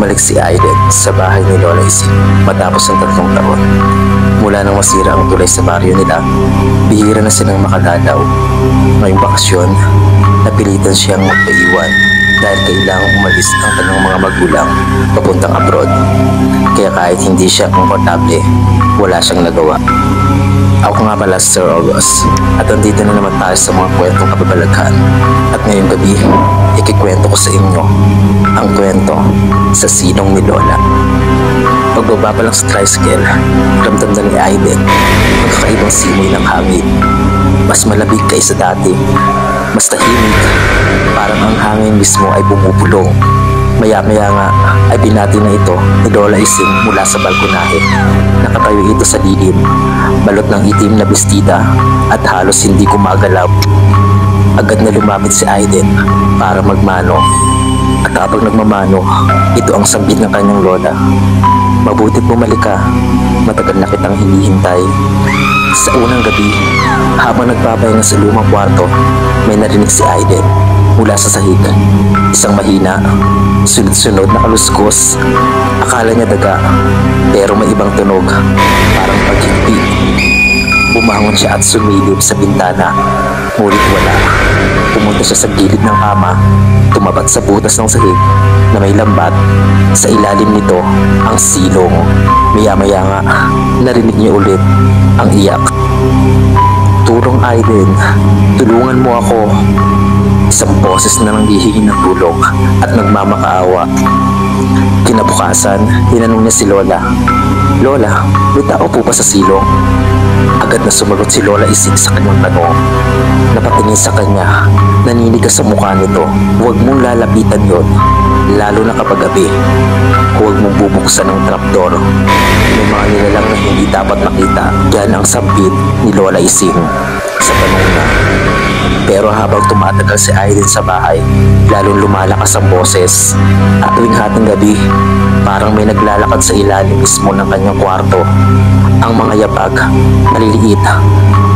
bumalik si Aiden sa bahay ni Lola Ising matapos ng 3 taon. Mula nang masira ang tulay sa baryo nila, bihira na silang makadalaw. Ngayong bakasyon, napilitan siyang magpaiwan dahil kailangang umalis ang kanyang mga magulang papuntang abroad. Kaya kahit hindi siya komportable, wala siyang nagawa. Ako nga pala si Sir August at andito na naman tayo sa mga kwentong kababalaghan. At ngayong gabi, ikikwento ko sa inyo ang kwento sa silong ni Lola. Pagbaba pa lang sa tricycle, ramdam na ni Aiden ang kakaibang simoy ng hangin. Mas malamig kaysa dati, mas tahimik, parang ang hangin mismo ay bumubulong. Maya-maya nga ay binati na ito ni Lola Ising mula sa balkonahe. Nakatayo ito sa lilim, balot ng itim na bestida at halos hindi gumagalaw. Agad na lumapit si Aiden para magmano. At habang nagmamano, ito ang sambit ng kanyang lola. Mabuti bumalik ka, matagal na kitang hinihintay. Sa unang gabi, habang nagpapahinga sa lumang kwarto, may narinig si Aiden mula sa sahig. Isang mahina, sunod-sunod na kaluskos. Akala niya daga, pero may ibang tunog, parang paghigpi. Bumangon siya at sumilip sa bintana, ngunit wala. Pumunta siya sa gilid ng kama, tumapat sa butas ng sahig na may lambat. Sa ilalim nito, ang silong. Maya-maya nga, narinig niya ulit ang iyak. Tulong Aiden, tulungan mo ako. Isang boses na nanghihingi ng tulong at nagmamakaawa. Kinabukasan, tinanong niya si Lola, "Lola, may tao po ba sa silong?" Agad na sumagot si Lola Ising sa kanyang tanong. Napatingin sa kanya, naninigas sa mukha nito. "Huwag mong lalapitan yon, lalo na kapag gabi. Huwag mong bubuksan ang trapdoor. May mga nilalang na hindi dapat makita." Yan ang sampid ni Lola Ising sa tanong na. Pero habang tumatagal si Aiden sa bahay, lalong lumalakas ang boses. At tuwing hating gabi, parang may naglalakad sa ilalim mismo ng kanyang kwarto. Ang mga yabag, maliliit,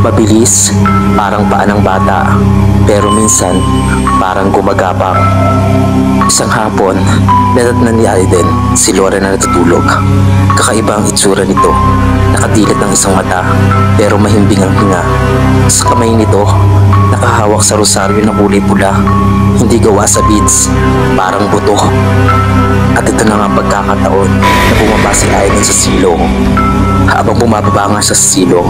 mabilis, parang paa ng bata, pero minsan parang gumagapang. Isang hapon, nadatnan ni Aiden si Lola na natutulog. Kakaiba ang itsura nito, nakadilat ng isang mata, pero mahimbing ang hinga. Sa kamay nito, nakahawak sa rosaryo na kulay pula, hindi gawa sa beads, parang buto. At ito na nga ang pagkakataon na bumaba si Aiden sa silong. Habang bumababa nga siya sa silong,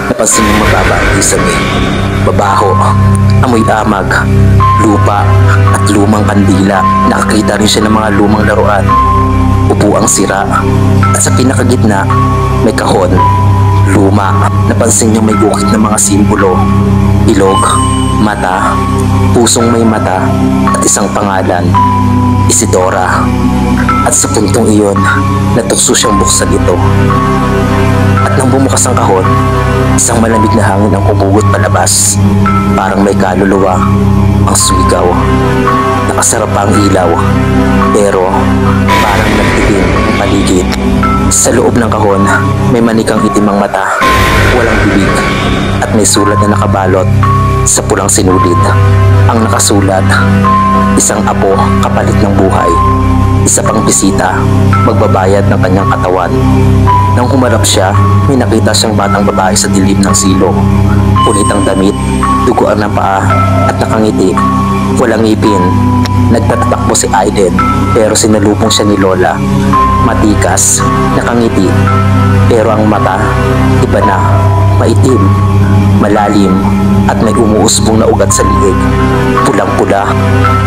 napansin niyang mababa ang kisame. Babaho, amoy amag, lupa at lumang kandila. Nakakita rin siya ng mga lumang laruan, upuang sira, at sa pinakagitna may kahon, luma. Napansin niyang may bukit ng mga simbolo, ilog, mata, pusong may mata at isang pangalan, Isidora. At sa puntong iyon, natukso siyang buksan ito. At nang bumukas ang kahon, isang malamig na hangin ang kumugot palabas. Parang may kaluluwa ang sumigaw. Nakasarap pa ang ilaw, pero parang nagdilim ang paligid. Sa loob ng kahon, may manikang itim ang mata, walang bibig, at may sulat na nakabalot sa pulang sinulid. Ang nakasulat, isang apo kapalit ng buhay, isa pang bisita, magbabayad ng kanyang katawan. Nang humarap siya, may nakita siyang batang babae sa dilim ng silong. Punit ang damit, duguan ng paa at nakangiti. Walang ngipin. Nagtatakbo si Aiden, pero sinalubong siya ni Lola. Matikas, nakangiti, pero ang mata, iba na, maitim, malalim, at may umuusbong na ugat sa liig. Pulang-pula.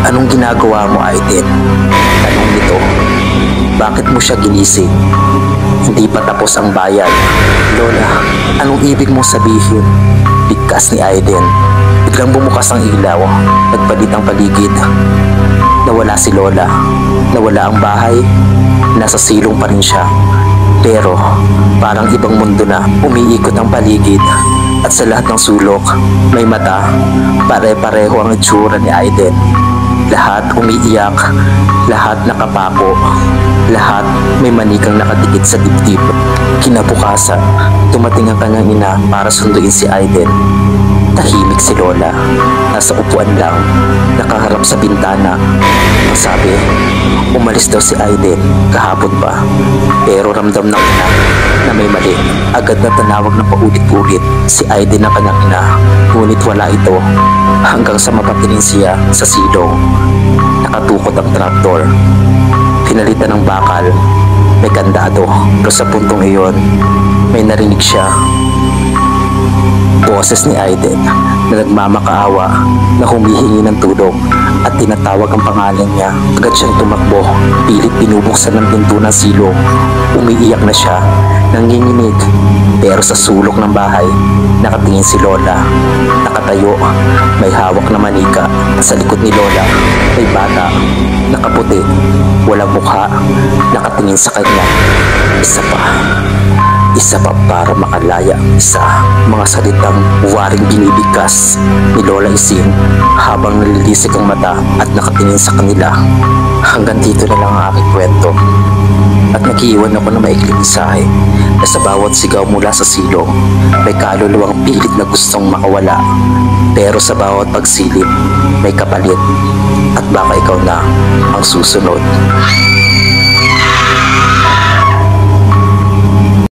"Anong ginagawa mo, Aiden?" tanong nito. "Bakit mo siya ginising? Hindi pa tapos ang bayad." "Lola, anong ibig mong sabihin?" bigkas ni Aiden. Biglang bumukas ang ilaw, nagpalit ang paligid. Nawala si Lola, nawala ang bahay, nasa silong pa rin siya. Pero parang ibang mundo na, umiikot ang paligid. At sa lahat ng sulok, may mata, pare-pareho ang itsura ni Aiden. Lahat umiiyak, lahat nakapako, lahat may manikang nakadikit sa dibdib. Kinabukasan, dumating ang kanyang ina para sunduin si Aiden. Tahimik si Lola, nasa upuan lang, nakaharap sa bintana. Ang Sabi, umalis daw si Aiden kahapon pa. Pero ramdam ng ina na may mali. Agad na tanawag ng paulit-ulit si Aiden ng kanyang ina. Ngunit wala ito hanggang sa mapatingin siya sa silong. Nakatukot ang traktor. Pinalitan ng bakal. May kandado. Pero sa puntong iyon, may narinig siya. Boses ni Aiden na nagmamakaawa na humihingi ng tulong at tinatawag ang pangalan niya. Agad siyang tumakbo, pilit binubuksan ng pinto ng silong. Umiiyak na siya, nanginginig. Pero sa sulok ng bahay, nakatingin si Lola. Nakatayo, may hawak na manika. Sa likod ni Lola, may bata, nakaputi, walang mukha, nakatingin sa kanya. Isa pa para makalaya sa mga salitang waring binibigkas ni Lola Ising habang nalilisik ang mata at nakatingin sa kanila. Hanggang dito na lang ang aking kwento. At nag-iwan ako ng maikling mensahe na sa bawat sigaw mula sa silong, may kaluluwang pilit na gustong makawala. Pero sa bawat pagsilip, may kapalit. At baka ikaw na ang susunod.